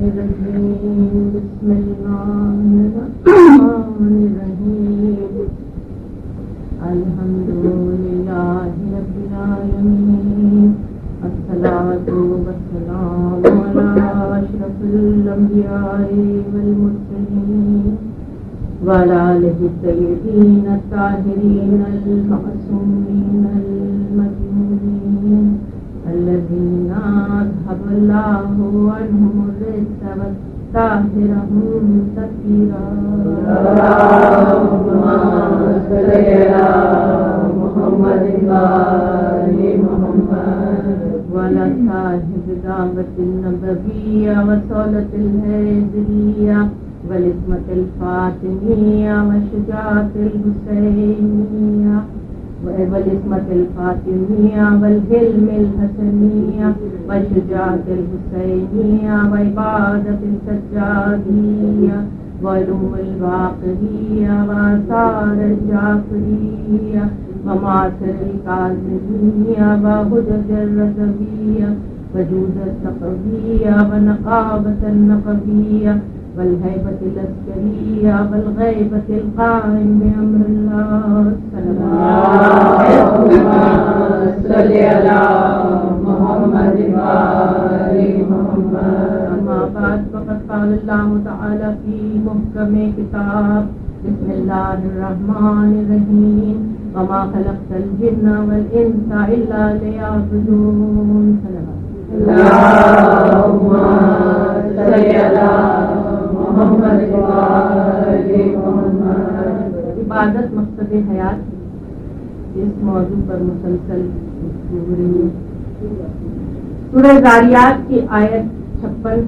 الرجيم بسم الله الرحمن الرحيم الحمد لله رب العالمين الصلاة والسلام على أشرف الأنبياء والمرسلين وعلى آله الطيبين الطاهرين المعصومين المجنونين الذين أذهب الله عنهم الرجس وطهرهم تطهيرا اللهم صل على محمد وآل محمد وعلى صاحب دعوة النبوية وصولة الهجرية والعصمة الفاطمية والشجاعة الحسينية والعصمة الفاطمية والحلم الحسنية والشجاعة الحسينية وعبادة السجادية وعلوم الواقعية وآثار الجعفرية ومعاصر الكاظمية وحجج الرضوية وجود الصفوية ونقابة النقبية والهيبة العسكرية والغيبة القائم بأمر الله اللهم صل على محمد وآل محمد أما بعد فقد قال الله تعالى في محكم كتاب بسم الله الرحمن الرحيم وما خلقت الجن والإنس إلا ليعبدون اللهم صل على محمد وآل محمد عبادت مقصد حیات اس موضوع پر مسلسل گفتگو ہو رہی ہے. سورہ ذاریات کی آیت 56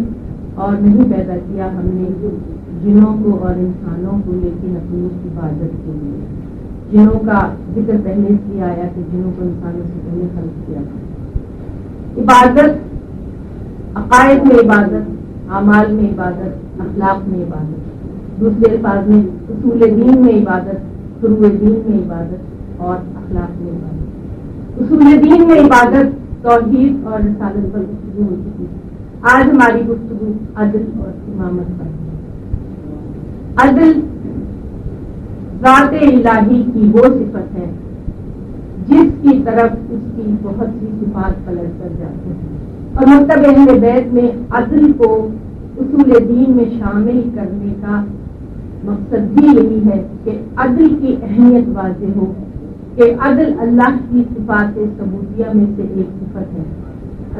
اور نہیں پیدا کیا ہم نے جنوں کو اور انسانوں کو لیکن اپنی عبادت کے لیے. جنوں کا ذکر پہلے سے آیا کہ جنوں کو انسانوں سے پہلے خلق کیا تھا. عبادت عقائد میں عبادت، اعمال میں عبادت، اخلاق میں عبادت، دوسرے الفاظ میں اصول دین میں عبادت، فروع دین میں عبادت اور اخلاق میں عبادت. اصول دین میں عبادت توحید اور رسالت پر گفتگو ہو چکی. آج ہماری گفتگو عدل اور امامت پر ہے. عدل ذات الہی کی وہ صفت ہے جس کی طرف اس کی بہت سی صفات پلٹ کر جاتے ہیں، اور مکتب اہل بیت میں عدل کو اصول دین میں شامل کرنے کا مقصد بھی یہی ہے کہ عدل کی اہمیت واضح ہو کہ عدل اللہ کی صفات ثبوتیہ میں سے ایک صفت ہے.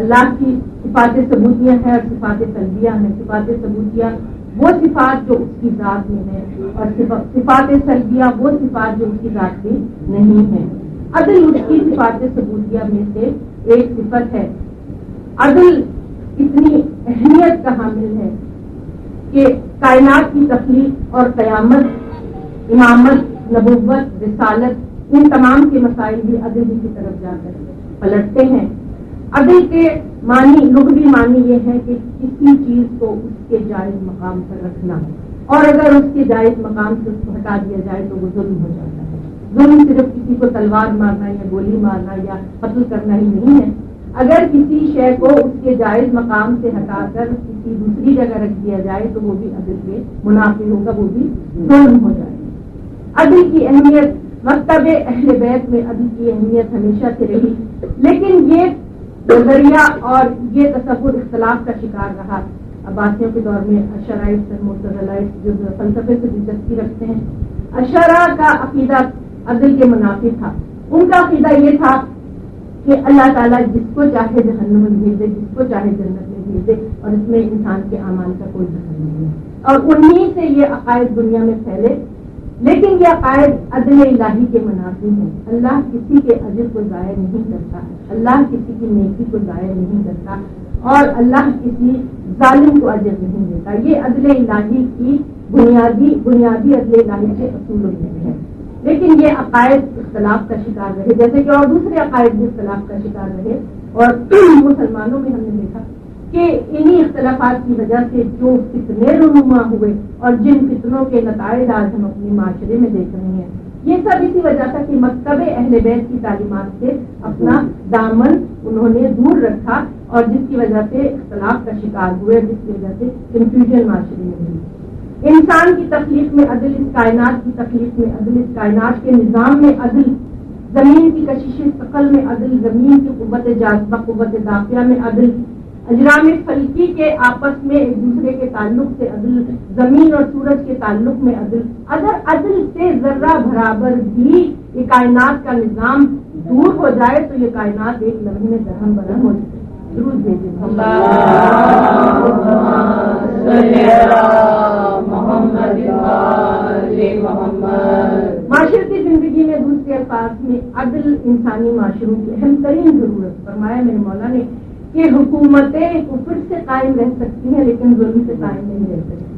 اللہ کی صفات ثبوتیہ ہے اور صفات سلبیہ ہے. صفات ثبوتیہ وہ صفات جو اس کی ذات میں ہے اور صفات سلبیہ وہ صفات جو اس کی ذات میں نہیں ہے. عدل اس کی صفات ثبوتیہ میں سے ایک صفت ہے. عدل اتنی اہمیت کا حامل ہے کہ کائنات کی تخلیق اور قیامت، امامت، نبوت، رسالت، ان تمام کے مسائل بھی عدل کی طرف جا کر پلٹتے ہیں. عدل کے معنی، لغوی معنی یہ ہے کہ کسی چیز کو اس کے جائز مقام پر رکھنا، اور اگر اس کے جائز مقام سے اس کو ہٹا دیا جائے تو وہ ظلم ہو جاتا ہے. ظلم صرف کسی کو تلوار مارنا یا گولی مارنا یا قتل کرنا ہی نہیں ہے. اگر کسی شے کو اس کے جائز مقام سے ہٹا کر کسی دوسری جگہ رکھ دیا جائے تو وہ بھی عدل کے منافی ہوگا، وہ بھی ظلم ہو جائے گا. عدل کی اہمیت، مکتب اہل بیت میں عدل کی اہمیت ہمیشہ سے رہی، لیکن یہ نظریہ اور یہ تصور اختلاف کا شکار رہا. عباسیوں کے دور میں اشعرائٹ اور معتزلائٹ جو فلسفے سے دلچسپی رکھتے ہیں، اشعرا کا عقیدہ عدل کے منافی تھا. ان کا عقیدہ یہ تھا کہ اللہ تعالیٰ جس کو چاہے جہنم میں بھیج دے، جس کو چاہے جنت میں بھیج دے، اور اس میں انسان کے اعمال کا کوئی دخل نہیں ہے. اور انہی سے یہ عقائد دنیا میں پھیلے، لیکن یہ عقائد عدل الہی کے منافی ہیں. اللہ کسی کے اجر کو ضائع نہیں کرتا، اللہ کسی کی نیکی کو ضائع نہیں کرتا، اور اللہ کسی ظالم کو اجر نہیں دیتا. یہ عدل الہی کی بنیادی عدل الہی کے اصولوں میں ہے. لیکن یہ عقائد اختلاف کا شکار رہے، جیسے کہ اور دوسرے عقائد بھی اختلاف کا شکار رہے. اور مسلمانوں میں ہم نے دیکھا کہ انہی اختلافات کی وجہ سے جو فتنے رونما ہوئے اور جن فتنوں کے نتائج آج ہم اپنے معاشرے میں دیکھ رہے ہیں، یہ سب اسی وجہ تھا کہ مکتب اہل بیت کی تعلیمات سے اپنا دامن انہوں نے دور رکھا اور جس کی وجہ سے اختلاف کا شکار ہوئے، جس کی وجہ سے کنفیوژن معاشرے میں ہوئی۔ انسان کی تخلیق میں عدل، اس کائنات کی تخلیق میں عدل، اس کائنات کے نظام میں عدل، زمین کی کشش ثقل میں عدل، زمین کی قوت جاذبہ قوت دافعہ میں عدل، اجرام فلکی کے آپس میں ایک دوسرے کے تعلق سے عدل، زمین اور سورج کے تعلق میں عدل۔ اگر عدل سے ذرہ برابر بھی یہ کائنات کا نظام دور ہو جائے تو یہ کائنات ایک لمحے میں درہم برہم ہو جائے۔ درود بھیجیں معاشرتی زندگی میں دوسرے الفاظ میں عدل انسانی معاشروں کی اہم ترین ضرورت۔ فرمایا میرے مولا نے کہ حکومتیں کفر سے قائم رہ سکتی ہیں لیکن ظلم سے قائم نہیں رہ سکتی۔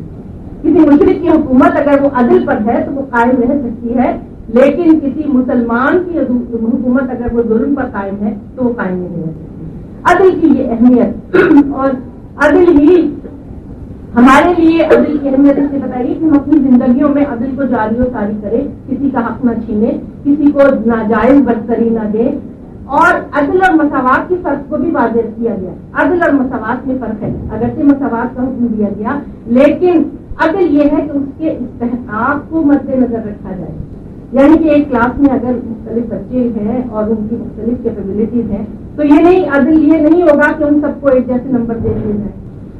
کسی مشرک کی حکومت اگر وہ عدل پر ہے تو وہ قائم رہ سکتی ہے، لیکن کسی مسلمان کی حکومت اگر وہ ظلم پر قائم ہے تو وہ قائم نہیں رہ سکتی۔ عدل کی یہ اہمیت، اور عدل ہی ہمارے لیے عدل کی اہمیت اس سے بتائیے کہ ہم اپنی زندگیوں میں عدل کو جاری و ساری کریں، کسی کا حق نہ چھینے، کسی کو ناجائز برتری نہ دیں، اور عدل اور مساوات کے فرق کو بھی واضح کیا گیا۔ عدل اور مساوات میں فرق ہے، اگرچہ مساوات کا حکم دیا گیا لیکن عدل یہ ہے کہ اس کے استحقاق کو مد نظر رکھا جائے۔ یعنی کہ ایک کلاس میں اگر مختلف بچے ہیں اور ان کی مختلف کیپیبلٹیز ہیں تو یہ نہیں، عدل یہ نہیں ہوگا کہ ان سب کو ایک جیسے نمبر دے دیے جائیں،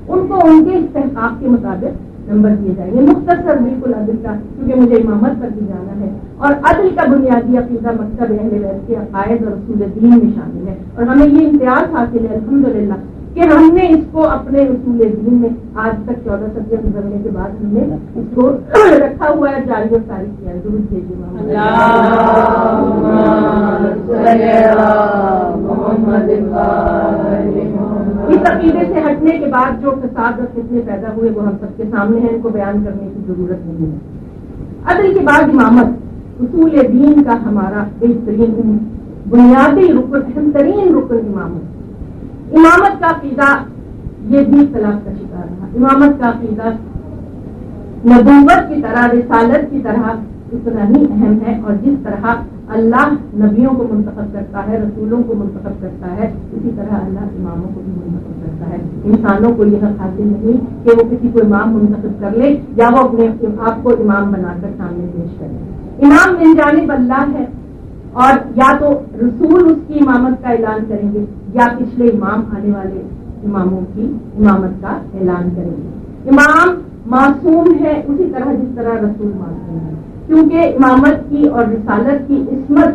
ان کو ان کے استحقاق کے مطابق نمبر دیے جائیں گے۔ مختصر بالکل عدل کا، کیونکہ مجھے امامت پر بھی جانا ہے، اور عدل کا بنیادی عقیدہ مکتب اہل بیت کے عقائد اور اصول دین میں شامل ہے، اور ہمیں یہ امتیاز حاصل ہے الحمدللہ کہ ہم نے اس کو اپنے اصول دین میں آج تک 14 صدیاں گزرنے کے بعد ہم نے اس کو رکھا ہوا ہے، جاری و ساری کیا ہے۔ درود بھیجیے اس عقیدے سے ہٹنے کے بعد جو فساد اور فتنے پیدا ہوئے وہ ہم سب کے سامنے ہیں، ان کو بیان کرنے کی ضرورت نہیں ہے۔ عدل کے بعد امامت، اصول دین کا ہمارا بہترین بنیادی رکن، اہم ترین رکن امامت۔ امامت کا عقیدہ یہ بھی اختلاف کا شکار رہا۔ امامت کا عقیدہ نبوت کی طرح، رسالت کی طرح اتنا ہی اہم ہے، اور جس طرح اللہ نبیوں کو منتخب کرتا ہے، رسولوں کو منتخب کرتا ہے، اسی طرح اللہ اماموں کو بھی منتخب کرتا ہے۔ انسانوں کو یہ حق حاصل نہیں کہ وہ کسی کو امام منتخب کر لے یا وہ اپنے آپ کو امام بنا کر سامنے پیش کرے۔ امام من جانب اللہ ہے، اور یا تو رسول اس کی امامت کا اعلان کریں گے یا پچھلے امام آنے والے اماموں کی امامت کا اعلان کریں گے۔ امام معصوم ہے اسی طرح جس طرح رسول معصوم ہے، کیونکہ امامت کی اور رسالت کی عصمت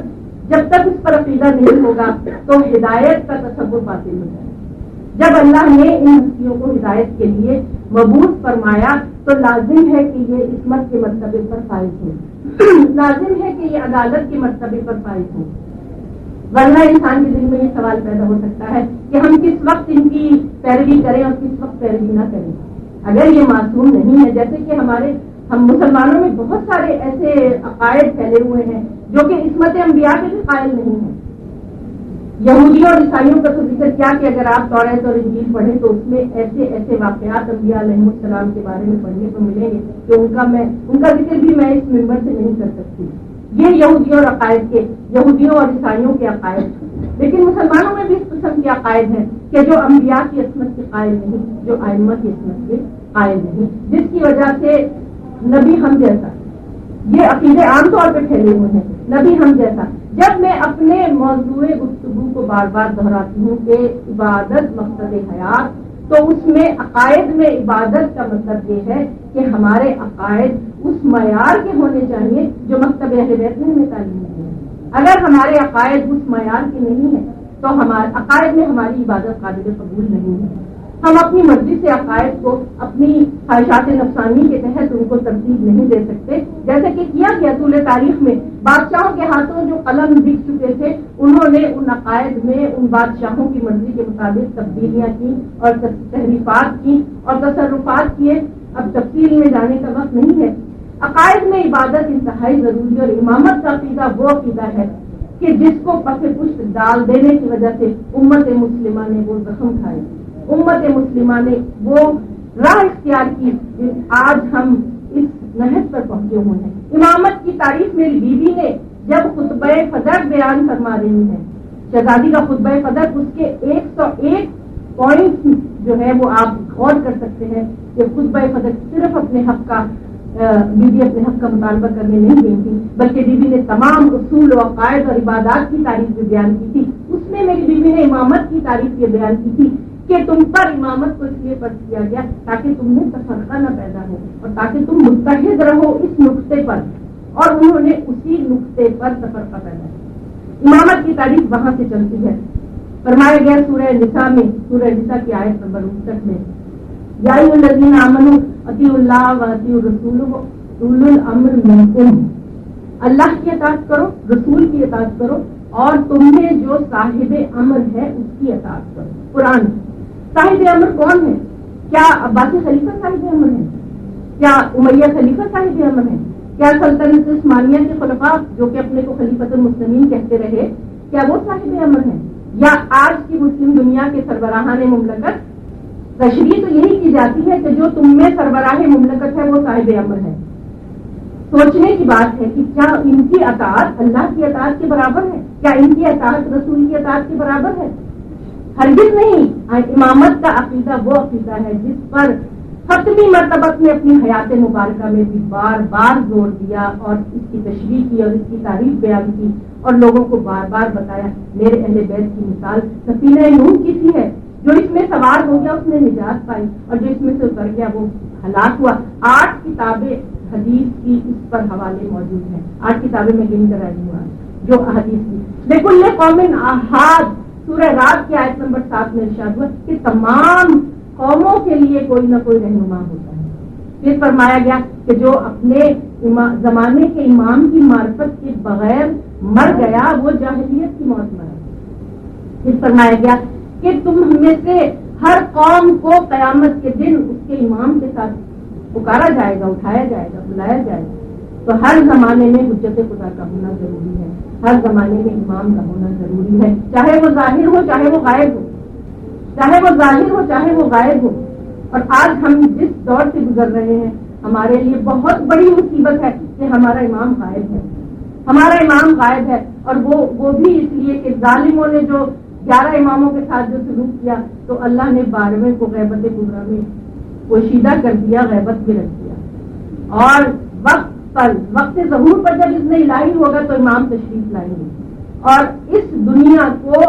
جب تک اس پر عقیدہ نہیں ہوگا تو ہدایت کا تصور باطل ہو جائے گا۔ جب اللہ نے ان ہستیوں کو ہدایت کے لیے مبعوث فرمایا تو لازم ہے کہ یہ عصمت کے مرتبے پر فائز ہو، لازم ہے کہ یہ عدالت کے مرتبے پر فائز ہو، ورنہ انسان کے دل میں یہ سوال پیدا ہو سکتا ہے کہ ہم کس وقت ان کی پیروی کریں اور کس وقت پیروی نہ کریں۔ اگر یہ معصوم نہیں ہے، جیسے کہ ہم مسلمانوں میں بہت سارے ایسے عقائد پھیلے ہوئے ہیں جو کہ عصمت انبیاء کے بھی قائل نہیں ہیں۔ یہودیوں اور عیسائیوں کا تو ذکر کیا کہ اگر آپ توریت اور انجیل پڑھیں تو اس میں ایسے ایسے واقعات انبیاء علیہ السلام کے بارے میں پڑھنے کو ملیں گے کہ ان کا ذکر بھی میں اس ممبر سے نہیں کر سکتی۔ یہ یہودیوں اور عقائد کے، یہودیوں اور عیسائیوں کے عقائد، لیکن مسلمانوں میں بھی اس قسم کے عقائد ہیں کہ جو انبیاء کی عصمت کے قائل نہیں، جو ائمہ کی عصمت کے قائل نہیں، جس کی وجہ سے نبی ہم جیسا، یہ عقیدے عام طور پہ پھیلے ہوئے ہیں، نبی ہم جیسا۔ جب میں اپنے موضوع گفتگو کو بار بار دہراتی ہوں کہ عبادت مقصد حیات، تو اس میں عقائد میں عبادت کا مطلب یہ ہے کہ ہمارے عقائد اس معیار کے ہونے چاہیے جو مکتب اہل بیت نے ہمیں تعلیم دی ہے۔ اگر ہمارے عقائد اس معیار کے نہیں ہیں تو ہمارے عقائد میں ہماری عبادت قابل قبول نہیں ہے۔ ہم اپنی مرضی سے عقائد کو اپنی خواہشات نفسانی کے تحت ان کو ترتیب نہیں دے سکتے، جیسے کہ کیا گیا طول تاریخ میں بادشاہوں کے ہاتھوں جو قلم بک چکے تھے، انہوں نے ان عقائد میں ان بادشاہوں کی مرضی کے مطابق تبدیلیاں کی اور تحریفات کی اور تصرفات کیے۔ اب تفصیل میں جانے کا وقت نہیں ہے۔ عقائد میں عبادت انتہائی ضروری، اور امامت کا عقیدہ وہ عقیدہ ہے کہ جس کو پس پشت ڈال دینے کی وجہ سے امت مسلمہ نے وہ زخم کھائے، امت مسلمہ نے وہ راہ اختیار کی آج ہم اس نہج پر پہنچے ہوئے ہیں۔ امامت کی تعریف میری بیوی نے جب خطبہ فجر بیان فرما رہی ہیں شہزادی کا خطبہ فدق اس کے 101 پوائنٹ جو ہے وہ آپ غور کر سکتے ہیں کہ خطبہ فدق صرف اپنے حق کا بی بی اپنے حق کا مطالبہ کرنے نہیں گئی تھی، بلکہ بی بی نے تمام اصول و عقائد اور عبادات کی تعریف بھی بیان کی تھی۔ اس میں میری بی بی نے امامت کی تعریف یہ بیان کی تھی کہ تم پر امامت کو اس لیے فرض کیا گیا تاکہ تم میں تفرقہ نہ پیدا ہو اور تاکہ تم متحد رہو اس نقطے پر، اور انہوں نے اسی نقطے پر تفرقہ پیدا کیا۔ امامت کی تعریف وہاں سے چلتی ہے۔ فرمایا گیا سورہ نساء میں، سورہ نساء کی آیت نمبر 59 میں، یا ایھا الذین آمنوا اطیعوا اللہ واطیعوا الرسول اولو الامر منکم، اللہ کی اطاعت کرو، رسول کی اطاعت کرو، اور تم میں جو صاحب امر ہے اس کی اطاعت کرو۔ قرآن صاحب امر کون ہے؟ کیا عباسی خلیفہ صاحب امر ہے؟ کیا امیہ خلیفہ صاحب امر ہے؟ کیا سلطنت عثمانیہ کے خلفاء جو کہ اپنے کو خلیفۃ المسلمین کہتے رہے، کیا وہ صاحب امر ہیں؟ یا آج کی مسلم دنیا کے سربراہان مملکت؟ تشریح تو یہی کی جاتی ہے کہ جو تم میں سربراہ مملکت ہے وہ صاحب امر ہے۔ سوچنے کی بات ہے کہ کیا ان کی اطاعت اللہ کی اطاعت کے برابر ہے؟ کیا ان کی اطاعت رسول کی اطاعت کے برابر ہے؟ ہرگز نہیں۔ امامت کا عقیدہ وہ عقیدہ ہے جس پر ختمی مرتبہ نے اپنی حیات مبارکہ میں بھی بار بار زور دیا اور اس کی تشریح کی اور اس کی تعریف بیان کی اور لوگوں کو بار بار بتایا۔ میرے اہل بیت کی مثال سفینہ نوح کی سی ہے، جو اس میں سوار ہو گیا اس نے نجات پائی، اور جو اس میں سے اتر گیا وہ ہلاک ہوا۔ 8 کتابیں حدیث کی اس پر حوالے موجود ہیں، 8 کتابیں میں گن کر آئی ہوں جو حدیث کی۔ بِكُلِّ قَوْمٍ أَحَادٍ، سورہ رات کی آیت نمبر 7 میں ارشاد ہوا کہ تمام قوموں کے لیے کوئی نہ کوئی رہنما ہوتا ہے۔ پھر فرمایا گیا کہ جو اپنے زمانے کے امام کی معرفت کے بغیر مر گیا وہ جاہلیت کی موت مرا۔ پھر فرمایا گیا کہ تم میں سے ہر قوم کو قیامت کے دن اس کے امام کے ساتھ پکارا جائے گا، اٹھایا جائے گا، بلایا جائے گا۔ تو ہر زمانے میں حجت خدا کا ہونا ضروری ہے، ہر زمانے میں امام کا ہونا ضروری ہے، چاہے وہ ظاہر ہو چاہے وہ غائب ہو، چاہے وہ ظاہر ہو چاہے وہ غائب ہو۔ اور آج ہم جس دور سے گزر رہے ہیں ہمارے لیے بہت بڑی مصیبت ہے کہ ہمارا امام غائب ہے، ہمارا امام غائب ہے، اور وہ بھی اس لیے کہ ظالموں نے جو 11 اماموں کے ساتھ جو سلوک کیا تو اللہ نے 12ویں کو غیبت کبریٰ میں پوشیدہ کر دیا، غیبت میں رکھ دیا، اور وقت ظہور پر جب اذن الہی ہوگا تو امام تشریف لائیں گے اور اس دنیا کو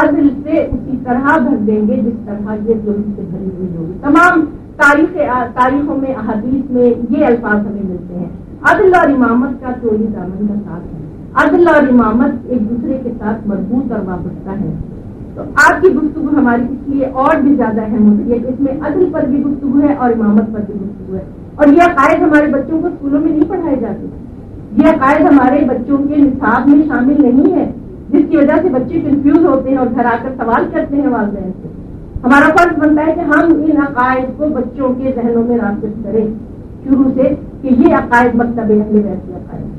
عدل سے اسی طرح بھر دیں گے جس طرح یہ ظلم سے بھری ہوئی ہوگی۔ تمام تاریخوں میں احادیث میں یہ الفاظ ہمیں ملتے ہیں۔ عدل اور امامت کا چولی دامن کا ساتھ ہے، عدل اور امامت ایک دوسرے کے ساتھ مربوط اور وابستہ ہے۔ تو آج کی گفتگو ہماری اس لیے اور بھی زیادہ اہم ہوتی ہے کہ اس میں عدل پر بھی گفتگو ہے اور امامت پر بھی گفتگو ہے، اور یہ عقائد ہمارے بچوں کو اسکولوں میں نہیں پڑھائے جاتے، یہ عقائد ہمارے بچوں کے نصاب میں شامل نہیں ہے، جس کی وجہ سے بچے کنفیوز ہوتے ہیں اور گھر آ کر سوال کرتے ہیں والدین سے۔ ہمارا فرض بنتا ہے کہ ہم ان عقائد کو بچوں کے ذہنوں میں راسخ کریں شروع سے کہ یہ عقائد مکتب اہل بیت کے عقائد۔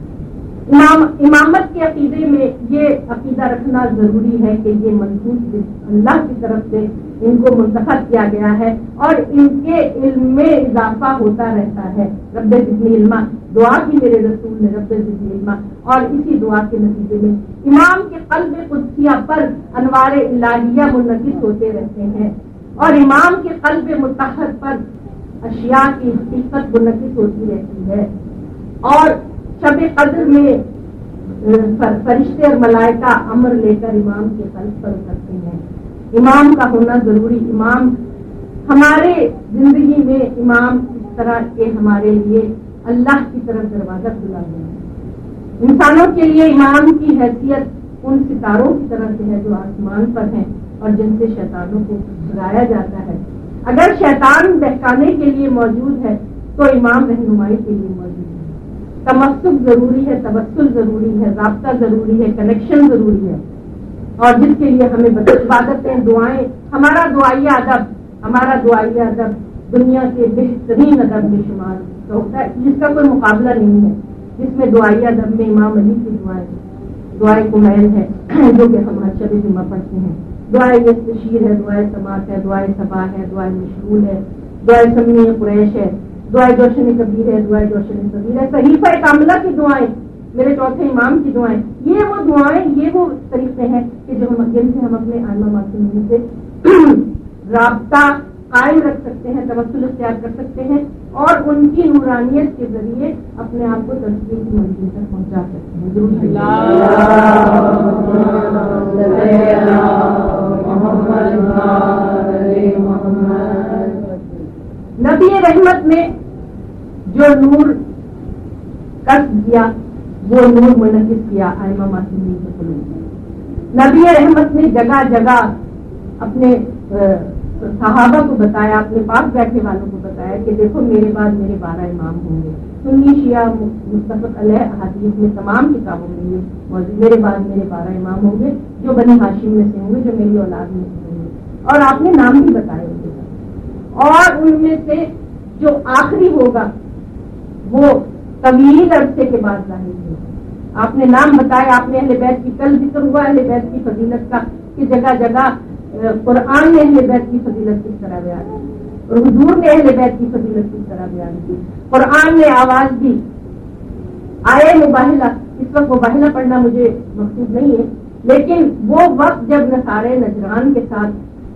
امامت کے عقیدے میں یہ عقیدہ رکھنا ضروری ہے کہ یہ منصوص اللہ کی طرف سے ان کو منتخب کیا گیا ہے اور ان کے علم میں اضافہ ہوتا رہتا ہے۔ رب زدنی علما، دعا کی میرے رسول نے رب زدنی علما، اور اسی دعا کے نتیجے میں امام کے قلب قدسیہ پر انوار الہیہ منعکس ہوتے رہتے ہیں، اور امام کے قلب مطہر پر اشیاء کی حقیقت منعکس ہوتی رہتی ہے، اور شب قدر میں فرشتے اور ملائکہ امر لے کر امام کے قلب پر اترتے ہیں۔ امام کا ہونا ضروری، امام ہمارے زندگی میں امام اس طرح کے ہمارے لیے اللہ کی طرف دروازہ کھلا ہوا ہے۔ انسانوں کے لیے امام کی حیثیت ان ستاروں کی طرح سے ہے جو آسمان پر ہیں اور جن سے شیطانوں کو بھگایا جاتا ہے۔ اگر شیطان بہکانے کے لیے موجود ہے تو امام رہنمائی کے لیے موجود ہے۔ تمسک ضروری ہے، توسل ضروری ہے، رابطہ ضروری ہے، کنیکشن ضروری ہے، اور جس کے لیے ہمیں عبادتیں، دعائیں، ہمارا دعائیہ ادب دنیا کے بہترین ادب میں شمار ہوتا ہے، جس کا کوئی مقابلہ نہیں ہے، جس میں دعائیہ ادب میں امام علی کی دعائیں کمیل ہے جو کہ ہم ہر شب جمعہ پڑھتے ہیں، دعائے یستشیر ہے، دعائے سماعت ہے، دعائے صبا ہے، دعائے مشغول ہے، دعائے سمی قریش ہے، دعائے جوشن کبیر ہے، دعائے جوشن صغیر ہے، صحیفہ کاملہ کی دعائیں میرے چوتھے امام کی دعائیں، یہ وہ دعائیں، یہ وہ طریقے ہیں کہ جو جن سے ہم اپنے آئمہ معصومین سے رابطہ قائم رکھ سکتے ہیں، توسل اختیار کر سکتے ہیں اور ان کی نورانیت کے ذریعے اپنے آپ کو تزکیے کی منزل تک پہنچا سکتے ہیں. ضرور نبی رحمت نے جو نور کسب کیا وہ نور منعقد کیا ائمہ معصومین کے قلوب. نبی رحمت نے جگہ جگہ اپنے صحابہ کو بتایا، اپنے پاس بیٹھنے والوں کو بتایا کہ دیکھو میرے بعد میرے 12 امام ہوں گے. سنی شیعہ متفق علیہ احادیث میں تمام کتابوں میں یہ موجود، میرے بعد میرے 12 امام ہوں گے جو بنی ہاشم میں سے ہوں گے، جو میری اولاد میں سے ہوں گے. اور آپ نے نام بھی بتائے ان کے ساتھ، اور ان میں سے جو آخری ہوگا وہ طویل عرصے کے بعد ظاہر ہوگا. آپ نے نام بتایا، آپ نے اہل بیت کی، کل ذکر ہوا اہل بیت کی فضیلت کا کہ جگہ جگہ قرآن نے اہل بیت کی فضیلت کس طرح بیان کی اور حضور نے اہل بیت کی فضیلت کس طرح بیان کی. قرآن نے آواز دی آئے مباہلہ. اس وقت مباہلہ پڑھنا مجھے مقصود نہیں ہے، لیکن وہ وقت جب نصارے نجران کے ساتھ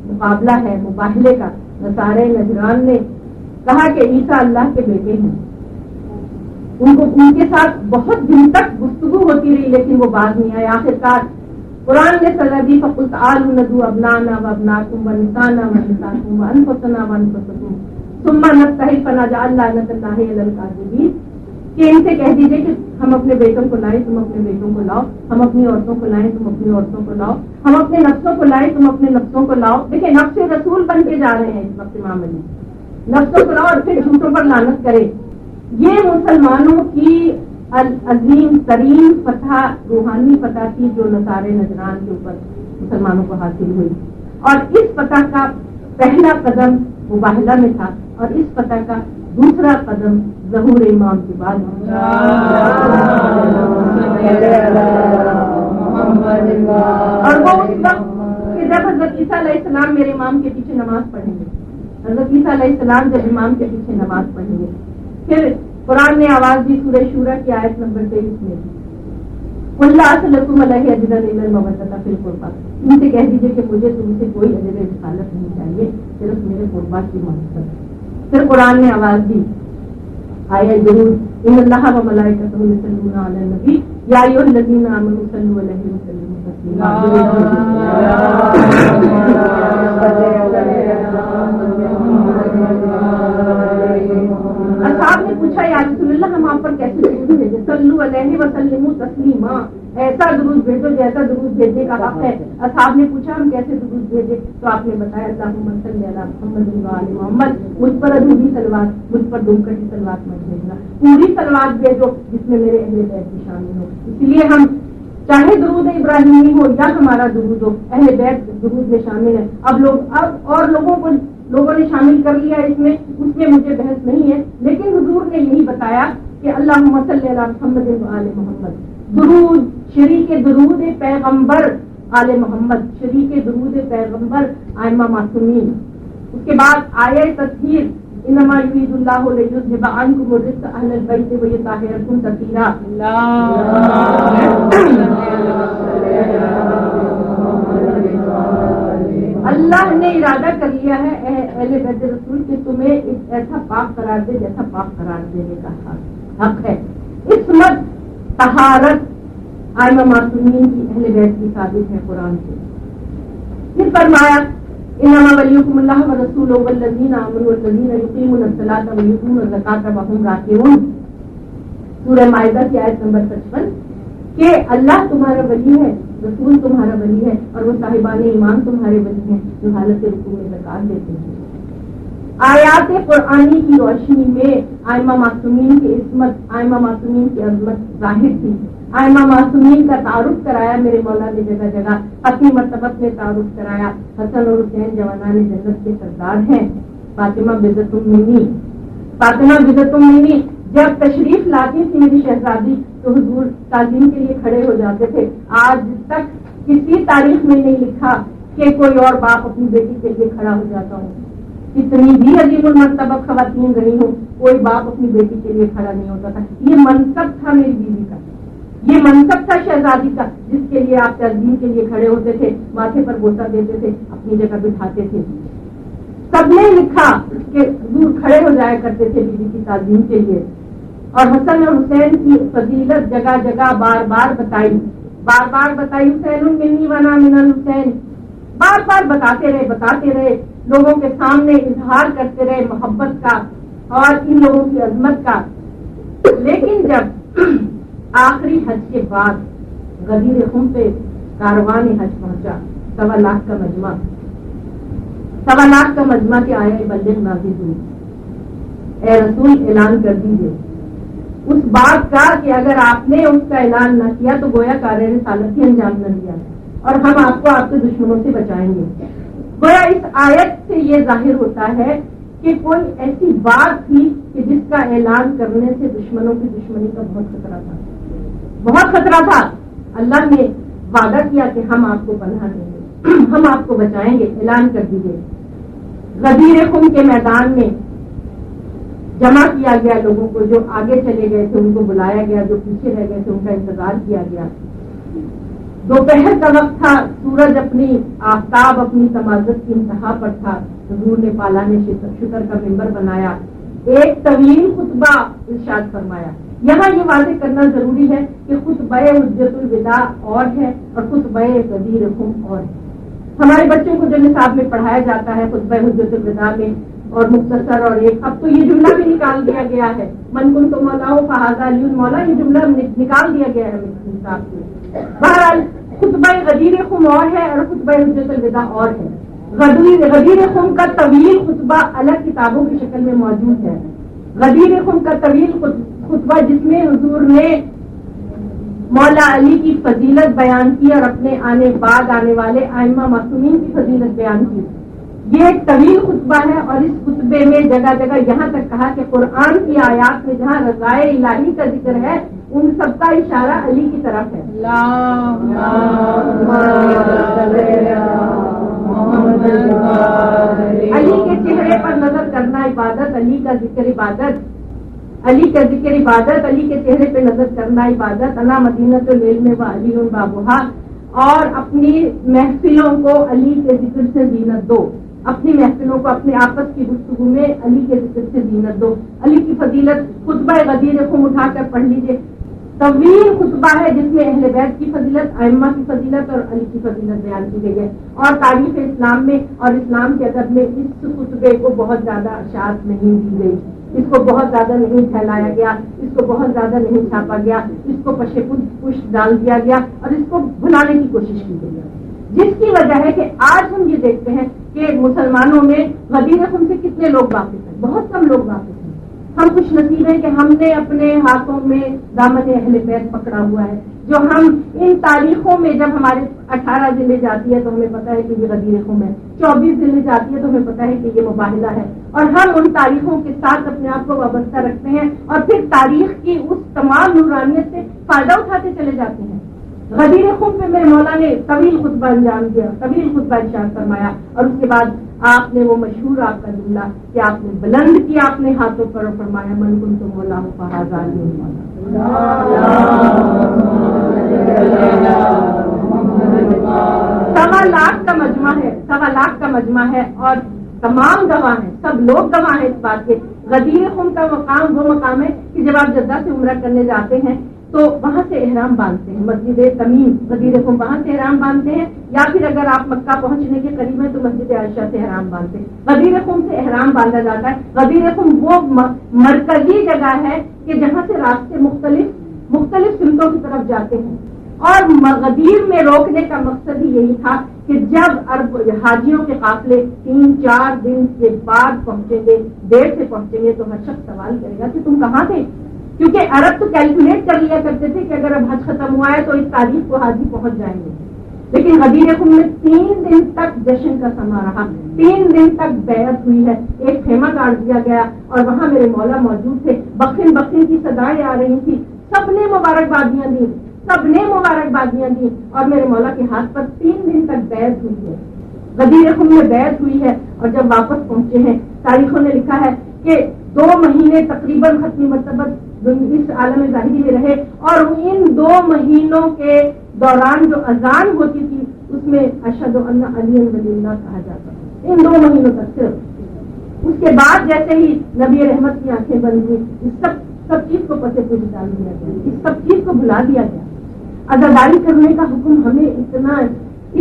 مقابلہ ہے مباہلے کا. نصارے نجران نے کہا کہ عیسیٰ اللہ کے بیٹے ہیں. ان کے ساتھ بہت دن تک گفتگو ہوتی رہی لیکن وہ باز نہیں آئے. آخرکار قرآن نے سزا دی فقل تعالوا ندعو ابناءنا وابناءکم ونساءنا ونساءکم وانفسنا وانفسکم ثم نبتہل فنجعل لعنۃ اللہ علی الکاذبین، کہ ان سے کہہ دیجیے کہ ہم اپنے بیٹوں کو لائیں تم اپنے بیٹوں کو لاؤ، ہم اپنی عورتوں کو لائیں تم اپنی عورتوں کو لاؤ، ہم اپنے نفسوں کو لائیں تم اپنے نفسوں کو لاؤ. دیکھیں نفس رسول بن کے جا رہے ہیں اس وقت امام علی، نفسوں کو لاؤ اور پھر جھوٹوں پر لعنت کرے. یہ مسلمانوں کی عظیم ترین فتح، روحانی فتح تھی جو نصارے نجران کے اوپر مسلمانوں کو حاصل ہوئی. اور اس فتح کا پہلا قدم مباہلہ میں تھا اور اس فتح کا دوسرا قدم ظہور امام کے بعد. اور وہ اس وقت کہ جب حضرت عیسیٰ علیہ السلام میرے امام کے پیچھے نماز پڑھیں گے، حضرت عیسیٰ علیہ السلام جب امام کے پیچھے نماز پڑھیں گے. پھر قرآن نے آواز دی سورہ شورى کی آیت نمبر 23 میں قل لا اسألكم علیہ اجرا الا المودۃ فی القربى، ان سے کہہ دیجیے کہ مجھے تم سے کوئی اجر رسالت نہیں چاہیے، صرف میرے قربا کی محبت. پھر قرآن نے آواز دی آیت ضرور ان اللہ وملائکتہ یصلون علی النبی یا ایھا الذین آمنوا صلوا علیہ وسلموا تسلیما. اصحاب نے پوچھا یا رسول اللہ ہم آپ پر کیسے درود بھیجیں؟ صلو علیہ وسلموا تسلیما، ایسا درود بھیجو جیسا درود بھیجنے کا حق ہے. اصحاب نے پوچھا ہم کیسے درود بھیجیں؟ تو آپ نے بتایا اللہم صلی علی محمد و آل محمد، مجھ پر ادھوری صلوات، مجھ پر دمکٹی صلوات مت بھیجنا، پوری صلوات بھیجو جس میں میرے اہل بیت بھی شامل ہو. اس لیے ہم چاہے درود ابراہیمی ہو یا ہمارا درود ہو، اہل بیت درود میں شامل ہے. اب اور لوگوں نے شامل کر لیا اس میں مجھے بحث نہیں ہے، لیکن حضور نے یہی بتایا کہ اللہم صلی علی محمد و آل محمد. درود شریک درود پیغمبر آل محمد، شریک درود پیغمبر ائمہ معصومین. اس کے بعد آیہ تطہیر انما یرید اللہ لیذھب عنکم الرجس اہل البیت ویطہرکم تطہیرا. اللہ نے ارادہ کر لیا ہے اہل بیت رسول کہ تمہیں ایسا پاک قرار دے جیسا پاک قرار دینے کا حق ہے. عصمت طہارت ائمہ معصومین کی اہل بیت کی ثابت ہے قرآن سے. پھر فرمایا انما ولیکم اللہ ورسولہ والذین آمنوا والذین یقیمون الصلاۃ ویؤتون الزکاۃ وهم راکعون، سورہ مائدہ کی آیت نمبر 55، کہ اللہ تمہارا ولی ہے، رسول تمہارا ولی ہے اور وہ صاحبان ایمان تمہارے ولی ہیں جو حالت رکوع میں زکات دیتے ہیں. آیات قرآنی کی روشنی میں ائمہ معصومین کی عصمت، ائمہ معصومین کی عظمت ظاہر تھی. ائمہ معصومین کا تعارف کرایا میرے مولا نے جگہ جگہ، اپنی مرتبت میں تعارف کرایا. حسن اور حسین جوانان جنت کے سردار ہیں. فاطمہ بضعۃ منی، فاطمہ بضعۃ منی جب تشریف لاتی تھی میری شہزادی تو حضور تعظیم کے لیے کھڑے ہو جاتے تھے. آج تک کسی تاریخ میں نہیں لکھا کہ کوئی اور باپ اپنی بیٹی کے لیے کھڑا ہو جاتا ہوں. کتنی بھی عظیم المرتبہ خواتین رہی ہوں، کوئی باپ اپنی بیٹی کے لیے کھڑا نہیں ہوتا تھا. یہ منصب تھا میری بیوی کا، یہ منصب تھا شہزادی کا جس کے لیے آپ تعظیم کے لیے کھڑے ہوتے تھے، ماتھے پر بوسہ دیتے تھے، اپنی جگہ بٹھاتے تھے. سب نے لکھا کہ حضور کھڑے ہو جایا کرتے تھے بیوی کی تعظیم کے لیے. اور حسن اور حسین کی فضیلت جگہ جگہ بار بار بتائی. حسین منی ونا من الحسین، بار بار بتاتے رہے، لوگوں کے سامنے اظہار کرتے رہے محبت کا اور ان لوگوں کی عظمت کا. لیکن جب آخری حج کے بعد غدیر خم پہ کاروان حج پہنچا، 1.25 لاکھ کا مجمع کے آئے بلغ نازل ہوئی، اے رسول اعلان کر دیجیے اس بات کا کہ اگر آپ نے اس کا اعلان نہ کیا تو گویا کار رسالت ہی انجام نہ دیا اور ہم آپ کو آپ کے دشمنوں سے بچائیں گے. گویا اس آیت سے یہ ظاہر ہوتا ہے کہ کوئی ایسی بات تھی کہ جس کا اعلان کرنے سے دشمنوں کی دشمنی کا بہت خطرہ تھا. اللہ نے وعدہ کیا کہ ہم آپ کو پناہ دیں گے، ہم آپ کو بچائیں گے، اعلان کر دیجیے. غدیر خم کے میدان میں جمع کیا گیا لوگوں کو، جو آگے چلے گئے تھے ان کو بلایا گیا، جو پیچھے رہ گئے تھے ان کا انتظار کیا گیا. دوپہر کا وقت تھا، سورج آفتاب اپنی تمازت کی انتہا پر تھا. حضور نے پالان شکر کا ممبر بنایا، ایک طویل خطبہ ارشاد فرمایا. یہاں یہ واضح کرنا ضروری ہے کہ خطبہ حجت الوداع اور ہے اور خطبہ غدیر خم اور ہے. ہمارے بچوں کو جو نصاب میں پڑھایا جاتا ہے خطبہ حجت الوداع میں اور مختصر اور ایک، اب تو یہ جملہ بھی نکال دیا گیا ہے، من کنت مولا فہذا علی مولا، یہ جملہ نکال دیا گیا ہے نصاب سے. بہرحال خطبہ غدیر خم اور ہے اور خطبہ حجت الوداع اور ہے. غدیر خم کا طویل خطبہ الگ کتابوں کی شکل میں موجود ہے. غدیر خم کا طویل خطبہ جس میں حضور نے مولا علی کی فضیلت بیان کی اور اپنے بعد آنے والے ائمہ معصومین کی فضیلت بیان کی. یہ ایک طویل خطبہ ہے اور اس خطبے میں جگہ جگہ یہاں تک کہا کہ قرآن کی آیات میں جہاں رضائے الہی کا ذکر ہے ان سب کا اشارہ علی کی طرف ہے. علی کے چہرے پر نظر کرنا عبادت، علی کا ذکر عبادت، علی کا ذکر عبادت، علی کے چہرے پہ نظر کرنا عبادت. انا مدینۃ العلم و علی بابھا، اور اپنی محفلوں کو علی کے ذکر سے زینت دو، اپنی محفلوں کو اپنے آپس کی گفتگو میں علی کے ذکر سے زینت دو. علی کی فضیلت خطبہ غدیر خم اٹھا کر پڑھ لیجیے. طویل خطبہ ہے جس میں اہل بیت کی فضیلت، ائمہ کی فضیلت اور علی کی فضیلت بیان کی گئی ہے. اور تاریخ اسلام میں اور اسلام کے ادب میں اس خطبے کو بہت زیادہ اشاعت نہیں دی گئی، اس کو بہت زیادہ نہیں پھیلایا گیا، اس کو بہت زیادہ نہیں چھاپا گیا، اس کو پشے پشت ڈال دیا گیا اور اس کو بھلانے کی کوشش کی گئی ہے. جس کی وجہ ہے کہ آج ہم یہ دیکھتے ہیں کہ مسلمانوں میں غدیر خم سے کتنے لوگ واقف ہیں، بہت کم لوگ واقف ہیں. ہم خوش نصیب ہیں کہ ہم نے اپنے ہاتھوں میں دامن اہل بیت پکڑا ہوا ہے. جو ہم ان تاریخوں میں جب ہمارے 18 ضلع جاتی ہے تو ہمیں پتا ہے کہ یہ غدیر خم ہے، 24 ضلع جاتی ہے تو ہمیں پتا ہے کہ یہ مباہلہ ہے، اور ہم ان تاریخوں کے ساتھ اپنے آپ کو وابستہ رکھتے ہیں اور پھر تاریخ کی اس تمام نورانیت سے فائدہ اٹھاتے چلے جاتے ہیں. غدیر خم میں میرے مولا نے طویل خطبہ انجام دیا، طویل خطبہ ارشاد فرمایا، اور اس کے بعد آپ نے وہ مشہور آپ کا جملہ کہ آپ نے بلند کیا اپنے ہاتھوں پر اور فرمایا من کنت مولا فہذا علی مولا. 1.25 لاکھ کا مجمع ہے، 1.25 لاکھ کا مجمع ہے اور تمام گواہ ہیں، سب لوگ گواہ ہیں اس بات کے. غدیر خم کا مقام وہ مقام ہے کہ جب آپ جدہ سے عمرہ کرنے جاتے ہیں تو وہاں سے احرام باندھتے ہیں، مسجد تمیم غدیر خم وہاں سے احرام باندھتے ہیں، یا پھر اگر آپ مکہ پہنچنے کے قریب ہیں تو مسجد عائشہ سے احرام باندھتے ہیں. غدیر خم سے احرام باندھا جاتا ہے. غدیر خم وہ مرکزی جگہ ہے کہ جہاں سے راستے مختلف سمتوں کی طرف جاتے ہیں، اور غدیر میں روکنے کا مقصد ہی یہی تھا کہ جب حاجیوں کے قافلے 3-4 دن کے بعد پہنچیں گے، دیر سے پہنچیں گے، تو ہر شخص سوال کرے گا کہ تم کہاں تھے، کیونکہ عرب تو کیلکولیٹ کر لیا کرتے تھے کہ اگر اب حج ختم ہوا ہے تو اس تاریخ کو حاجی پہنچ جائیں گے. لیکن غدیر خم میں 3 دن تک جشن کا سما رہا، 3 دن تک بیعت ہوئی ہے. ایک خیمہ گاڑ دیا گیا اور وہاں میرے مولا موجود تھے، بخن بخن کی صدائیں آ رہی تھی، سب نے مبارکبادیاں دی اور میرے مولا کے ہاتھ پر 3 دن تک بیعت ہوئی ہے. غدیر خم میں بیعت ہوئی ہے اور جب واپس پہنچے ہیں تاریخوں نے لکھا ہے کہ 2 مہینے تقریباً ختمی مرتبہ اس عالم ظاہری میں رہے، اور ان 2 مہینوں کے دوران جو اذان ہوتی تھی اس میں اشہد ان علی ولی اللہ کہا جاتا تھا، ان 2 مہینوں تک صرف۔ اس کے بعد جیسے ہی نبی رحمت کی آنکھیں بند ہوئی، اس سب چیز کو پسے پوچھ ڈال دیا گیا، اس سب چیز کو بھلا دیا گیا۔ عزاداری کرنے کا حکم ہمیں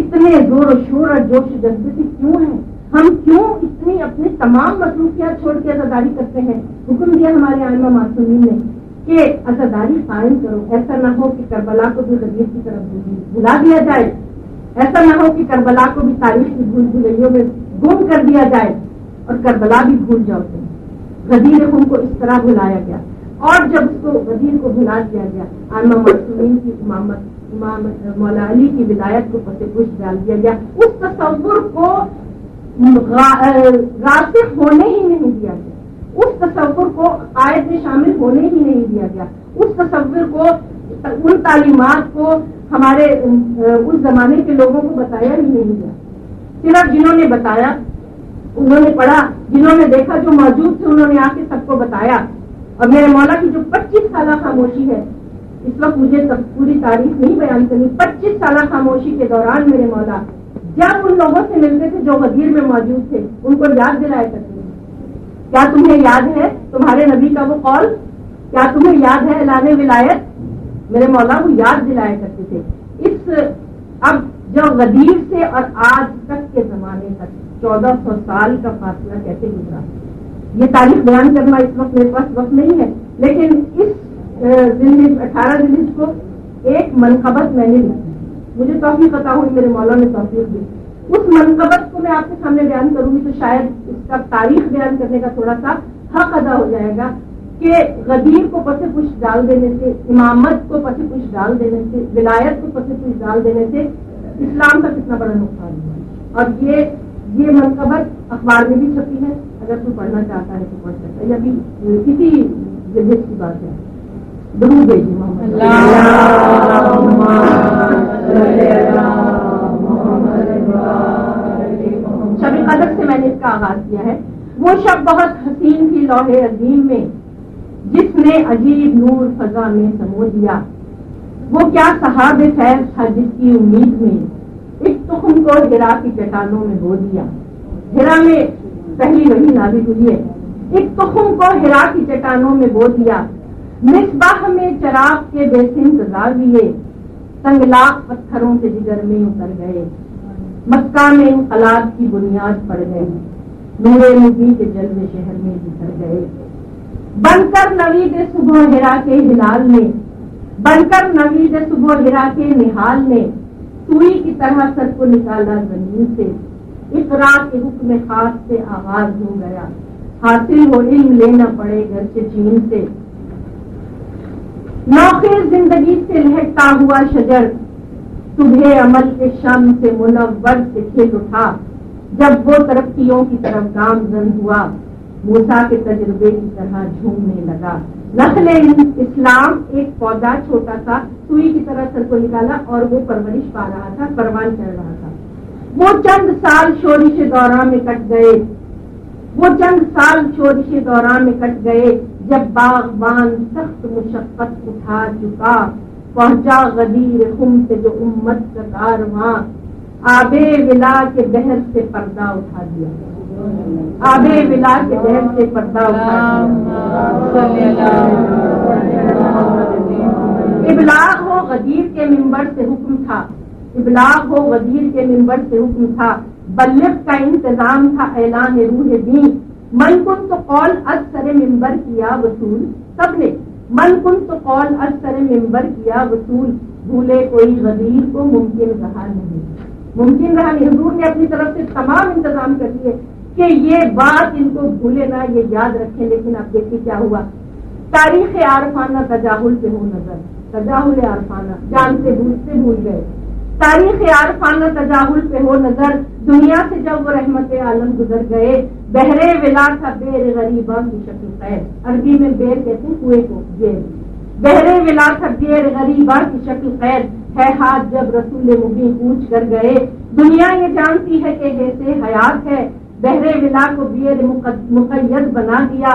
اتنے زور و شور اور جوش و جذبے سے کیوں ہے؟ ہم کیوں اتنی اپنی تمام مصروفیات چھوڑ کے عزاداری کرتے ہیں؟ حکم دیا ہمارے ائمہ معصومین نے کہ عزاداری قائم کرو، ایسا نہ ہو کہ کربلا کو بھی غدیر کی طرف بھلا دیا جائے، ایسا نہ ہو کہ کربلا کو بھی تاریخ کی بھول بھلائیوں میں گم کر دیا جائے اور کربلا بھی بھول جاؤ تم۔ غدیر خم کو اس طرح بھلایا گیا، اور جب اس کو غدیر کو بھلا دیا گیا، ائمہ معصومین کی امامت، امام مولا علی کی ولایت کو پس پش ڈال دیا گیا، اس تصور کو راسخ ہونے ہی نہیں دیا گیا، اس تصور کو عقائد میں شامل ہونے ہی نہیں دیا گیا، اس تصور کو، ان تعلیمات کو ہمارے اس زمانے کے لوگوں کو بتایا ہی نہیں گیا۔ صرف جنہوں نے بتایا، انہوں نے پڑھا، جنہوں نے دیکھا، جو موجود تھے، انہوں نے آ کے سب کو بتایا۔ اور میرے مولا کی جو 25 سالہ خاموشی ہے، اس وقت مجھے پوری تاریخ نہیں بیان کرنی، 25 سالہ خاموشی کے دوران میرے مولا جب ان لوگوں سے ملتے تھے جو غدیر میں موجود تھے، ان کو یاد دلایا کرتے تھے، کیا تمہیں یاد ہے تمہارے نبی کا وہ قول؟ کیا تمہیں یاد ہے اعلان ولایت؟ میرے مولا وہ یاد دلایا کرتے تھے۔ اب جو غدیر سے اور آج تک کے زمانے تک 1400 سال کا فاصلہ کیسے گزرا، یہ تاریخ بیان کرنا اس وقت میرے پاس وقت نہیں ہے، لیکن اس 18 ذوالحجہ کو ایک منقبت میں نے لکھی، مجھے توفیق عطا ہوئی، میرے مولا نے توفیق دی، اس منقبت کو میں آپ کے سامنے بیان کروں گی تو شاید اس کا تاریخ بیان کرنے کا تھوڑا سا حق ادا ہو جائے گا کہ غدیر کو پس پش ڈال دینے سے، امامت کو پس پش ڈال دینے سے، ولایت کو پس پش ڈال دینے سے اسلام کا کتنا بڑا نقصان ہوا۔ اور یہ منقبت اخبار میں بھی چھپی ہے، اگر کوئی پڑھنا چاہتا ہے تو پڑھ سکتا ہے، یا بھی کسی جلد کی بات ہے۔ درود بھیجیے محمد شب قدر سے میں نے اس کا آغاز کیا ہے۔ وہ شب بہت حسین تھی لوح عظیم میں، جس نے عجیب نور فضا میں سمو دیا، وہ کیا صحاب فیض تھا جس کی امید میں ایک تخم کو ہرا کی چٹانوں میں بو دیا۔ ہرا میں پہلی وہی نازل ہوئی ہے، ایک تخم کو ہرا کی چٹانوں میں بو دیا، مصباح میں چراغ کے بے انتظار ہوئے، سنگلاخ پتھروں کے جگر میں اتر گئے، مکہ میں انقلاب کی بنیاد پڑ گئی، نور نبی کے جلوے شہر میں بکھر گئے، بن کر نوید صبح ہرا کے ہلال نے، بن کر نوید صبح ہرا کے نہال نے سوئی کی طرح سر کو نکالا زمین سے، اقرا کے حکم خاص سے آغاز ہو گیا، حاصل ہو علم لینا پڑے گھر سے چین سے، نوخیز زندگی سے لہکتا ہوا شجر صبح عمل کے شم سے منور سے کھل اٹھا، جب وہ ترقیوں کی طرف گامزن ہوا، موسیٰ کے تجربے کی طرح جھومنے لگا۔ نسل اسلام ایک پودا چھوٹا سا سوئی کی طرح سر کو نکالا اور وہ پرورش پا رہا تھا، پروان چڑھ رہا تھا۔ وہ چند سال شورش دوران میں کٹ گئے، وہ چند سال شورش دوران میں کٹ گئے، جب باغبان سخت مشقت اٹھا چکا، پہنچا غدیر خم سے جو امت کا کارواں، آبے ولا کے بحر سے پردہ اٹھا دیا، آبے ولا کے بحر سے پردہ اٹھا دیا۔ ابلاغ ہو غدیر کے منبر سے حکم تھا، ابلاغ ہو غدیر کے منبر سے حکم تھا، بلغ کا انتظام تھا اعلان روح دین، من کن تو قول از سر منبر کیا وصول، سب نے من کن تو قول از سر منبر کیا وصول، بھولے کوئی غدیر کو ممکن رہا نہیں، ممکن رہا نہیں۔ حضور نے اپنی طرف سے تمام انتظام کر دیے کہ یہ بات ان کو بھولے نہ، یہ یاد رکھیں، لیکن اب دیکھیے کیا ہوا۔ تاریخ عارفانہ تجاہل پہ ہو نظر، تجاہل عارفانہ، جانتے بوجھتے بھول گئے، تاریخ عارفانہ تجاہل پہ ہو نظر، دنیا سے جب وہ رحمت عالم گزر گئے، بحر ولا تھا بیر غریباں کی شکل قید، عربی میں بیر کہتے ہیں کنویں کو، یہ بحر ولا تھا بیر غریباں کی شکل قید، ہے ہاتھ جب رسول مبین کوچ کر گئے، دنیا یہ جانتی ہے کہ ایسے حیات ہے، بحر ولا کو بیر مقید بنا دیا،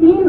3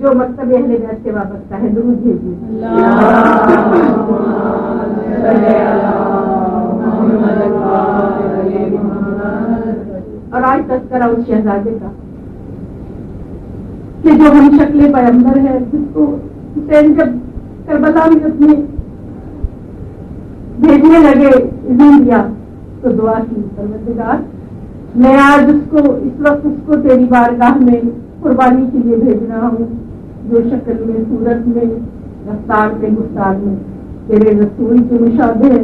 جو مکتب اہل بیت سے وابستہ ہے، درود بھیجیے۔ اور آج تذکرہ اس شہزادے کا کہ جو ہم شکل پیغمبر ہے، جس کو حسین جب کربلا میں اپنے بھیجنے لگے اذن دیا تو دعا کی، پروردگار میں آج اس وقت اس کو تیری بارگاہ میں قربانی کے لیے بھیج رہا ہوں، جو شکل میں، صورت میں، رفتار میں، گفتار میں تیرے رسول کے مشابہ ہے،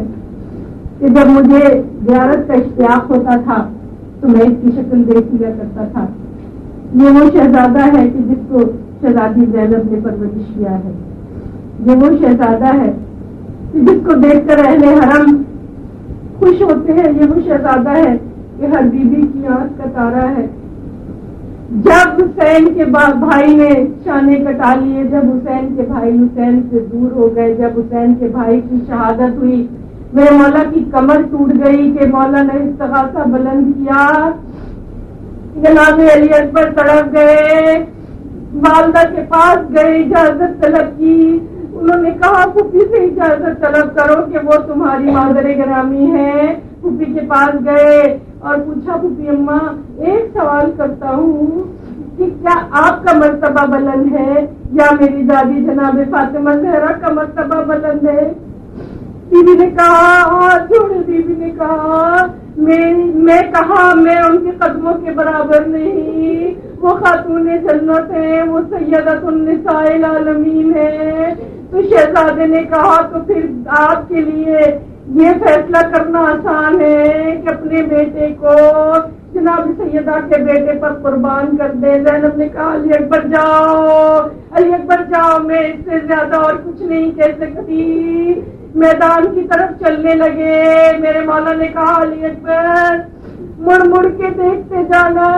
کہ جب مجھے زیارت کا اشتیاق ہوتا تھا تو میں اس کی شکل دیکھ لیا کرتا تھا۔ یہ وہ شہزادہ ہے کہ جس کو شہزادی زینب نے پرورش کیا ہے، یہ وہ شہزادہ ہے کہ جس کو دیکھ کر اہل حرم خوش ہوتے ہیں، یہ وہ شہزادہ ہے کہ ہر بیوی کی آنکھ کا تارا ہے۔ جب حسین کے بھائی نے شانے کٹا لیے، جب حسین کے بھائی حسین سے دور ہو گئے، جب حسین کے بھائی کی شہادت ہوئی، میرے مولا کی کمر ٹوٹ گئی کہ مولا نے استغاثہ بلند کیا، جناب علی اکبر تڑپ گئے، والدہ کے پاس گئے، اجازت طلب کی، انہوں نے کہا پھوپھی سے اجازت طلب کرو کہ وہ تمہاری مادر گرامی ہے۔ پھوپھی کے پاس گئے اور پوچھا پھوپھی اماں ایک سوال کرتا ہوں کہ کیا آپ کا مرتبہ بلند ہے یا میری دادی جناب فاطمہ زہرا کا مرتبہ بلند ہے؟ بیوی نے کہا، اور جوڑی بیوی نے کہا میں کہا میں ان کے قدموں کے برابر نہیں، وہ خاتون جنت ہے، وہ سیدۃ النساء العالمین ہے۔ تو شہزادے نے کہا تو پھر آپ کے لیے یہ فیصلہ کرنا آسان ہے کہ اپنے بیٹے کو جناب سیدہ کے بیٹے پر قربان کر دے۔ زینب نے کہا علی اکبر جاؤ، علی اکبر جاؤ، میں اس سے زیادہ اور کچھ نہیں کہہ سکتی۔ میدان کی طرف چلنے لگے، میرے مولا نے کہا علی اکبر مڑ مڑ کے دیکھتے جانا،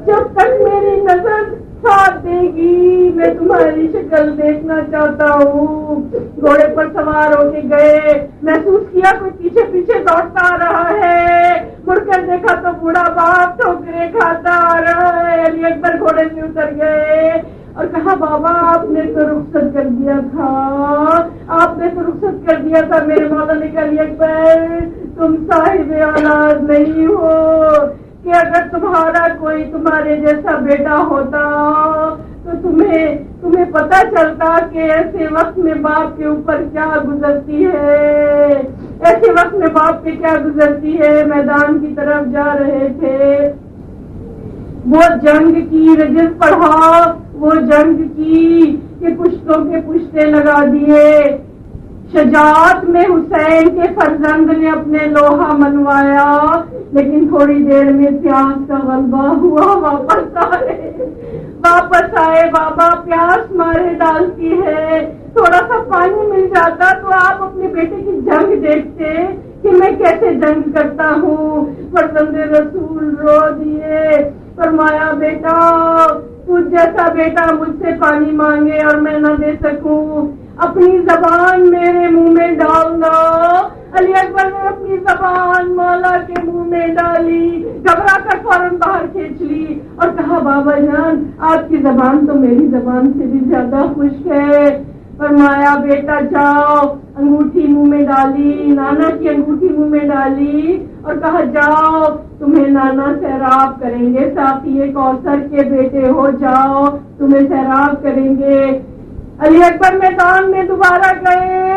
جب تک میری نظر ساتھ دے گی میں تمہاری شکل دیکھنا چاہتا ہوں۔ گھوڑے پر سوار ہو کے گئے، محسوس کیا کوئی پیچھے پیچھے دوڑتا آ رہا ہے، مڑ کر دیکھا تو بوڑھا باپ ٹھوکریں کھاتا آ رہا ہے۔ علی اکبر گھوڑے سے اتر گئے اور کہا بابا آپ نے تو رخصت کر دیا تھا، آپ نے تو رخصت کر دیا تھا۔ میرے مولا نے کہا علی اکبر تم صاحب اولاد نہیں ہو کہ اگر تمہارا کوئی تمہارے جیسا بیٹا ہوتا تو تمہیں پتہ چلتا کہ ایسے وقت میں باپ کے اوپر کیا گزرتی ہے، ایسے وقت میں باپ پہ کیا گزرتی ہے۔ میدان کی طرف جا رہے تھے، وہ جنگ کی رجز پڑھا، وہ جنگ کی کہ پشتوں کے پشتے لگا دیے۔ شجاعت میں حسین کے فرزند نے اپنے لوہا منوایا، لیکن تھوڑی دیر میں پیاس کا غلبہ ہوا، واپس آئے بابا پیاس مارے ڈالتی ہے، تھوڑا سا پانی مل جاتا تو آپ اپنے بیٹے کی جنگ دیکھتے کہ میں کیسے جنگ کرتا ہوں۔ فرزند رسول رو دیے، فرمایا بیٹا تو جیسا بیٹا مجھ سے پانی مانگے اور میں نہ دے سکوں، اپنی زبان میرے منہ میں ڈالنا۔ علی اکبر نے اپنی زبان مولا کے منہ میں ڈالی، گھبرا کر فوراً باہر کھینچ لی اور کہا بابا جان آپ کی زبان تو میری زبان سے بھی زیادہ خشک ہے۔ فرمایا بیٹا جاؤ، انگوٹھی منہ میں ڈالی، نانا کی انگوٹھی منہ میں ڈالی اور کہا جاؤ تمہیں نانا سیراب کریں گے، ساقی کوثر کے بیٹے ہو، جاؤ تمہیں سیراب کریں گے۔ علی اکبر میدان میں دوبارہ گئے،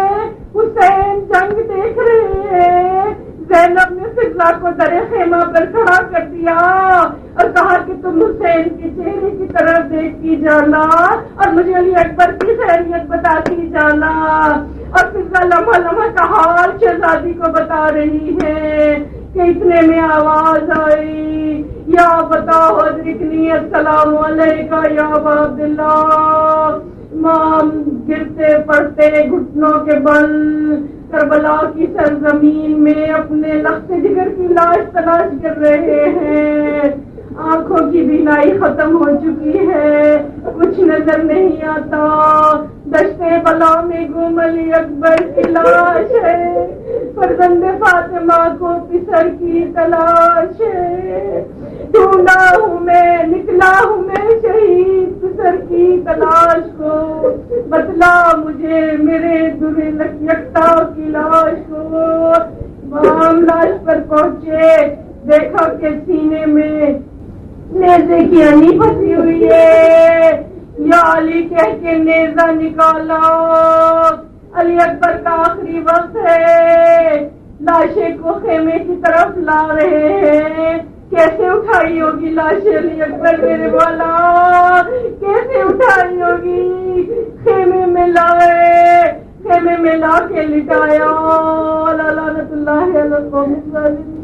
حسین جنگ دیکھ رہے ہیں۔ زینب نے فضا کو در خیمہ پر کھڑا کر دیا اور کہا کہ تم حسین کے چہرے کی طرف دیکھتی جانا اور مجھے علی اکبر کی خیریت بتاتی جانا۔ اور فضا لمحہ لمحہ کا حال شہزادی کو بتا رہی ہے کہ اتنے میں آواز آئی، یا بتا حضرکنی السلام علیکہ یا ابا عبداللہ۔ امام گرتے پڑتے گھٹنوں کے بل کربلا کی سرزمین میں اپنے لخت جگر کی لاش تلاش کر رہے ہیں۔ آنکھوں کی بینائی ختم ہو چکی ہے، کچھ نظر نہیں آتا، دشتے بلا میں گم علی اکبر کی لاش ہے، فرزند فاطمہ کو پسر کی تلاش ہے، ڈھونڈا ہوں میں نکلا ہوں میں شہید پسر کی تلاش میرے درے یکتا کی لاش کو امام لاش پر پہنچے، دیکھا کہ سینے میں نیزے کی ہنی پھنسی ہوئی ہے، یا علی کہہ کے نیزہ نکالا، علی اکبر کا آخری وقت ہے، لاشیں کو خیمے کی طرف لا رہے ہیں، کیسے اٹھائی ہوگی لاش علی اکبر میرے والا، کیسے اٹھائی ہوگی، خیمے میں لائے، خیمے میں لا کے لٹایا، لعنت اللہ علی القوم الظالمین۔